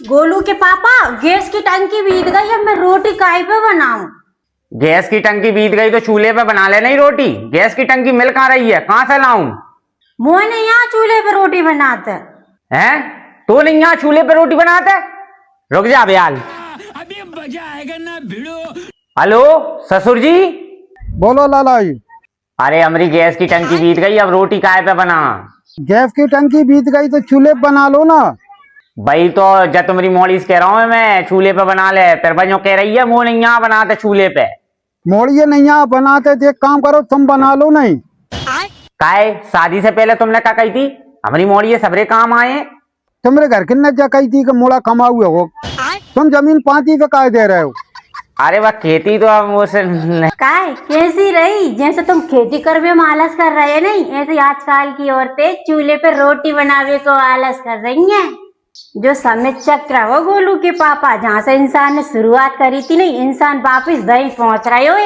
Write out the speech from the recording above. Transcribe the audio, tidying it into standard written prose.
गोलू के पापा, गैस की टंकी बीत गई है, मैं रोटी काहे पे बनाऊं? गैस की टंकी बीत गई तो चूल्हे पे बना ले नहीं रोटी। गैस की टंकी मिल कहाँ रही है, कहाँ से लाऊं? मोह नहीं यहाँ चूल्हे पे रोटी बनाते हैं? तो नहीं यहाँ चूल्हे पे रोटी बनाते? रुक जा बयाल। अभी मजा आएगा ना भिड़ो। हेलो ससुर जी। बोलो लाला जी। अरे हमारी गैस की टंकी बीत गई, अब रोटी काहे पे बना? गैस की टंकी बीत गई तो चूल्हे पे बना लो ना। भाई तो जब तुम्हारी मोड़ीस कह रहा हूँ मैं चूल्हे पे बना ले, फिर भाइयों कह रही है मुंह नहीं यहाँ बनाते चूल्हे पे। मोड़िए नहीं यहाँ बनाते तो एक काम करो, तुम बना लो नहीं। काहे शादी से पहले तुमने क्या कही थी हमारी मोड़िए सबरे काम आए? तुम्हारे घर की न कही थी कि मोड़ा कमाऊ हो, तुम जमीन पाती पे काय दे रहे हो? अरे वह खेती तो अब मुझसे काय कैसी रही? जैसे तुम खेती करवे में आलस कर रहे हैं नहीं, ऐसे आजकल की औरतें चूल्हे पे रोटी बनावे को आलस कर रही हैं। जो समय चक्र हो गोलू के पापा, जहाँ से इंसान ने शुरुआत करी थी नहीं, इंसान वापिस वहीं पहुंच रहे हो।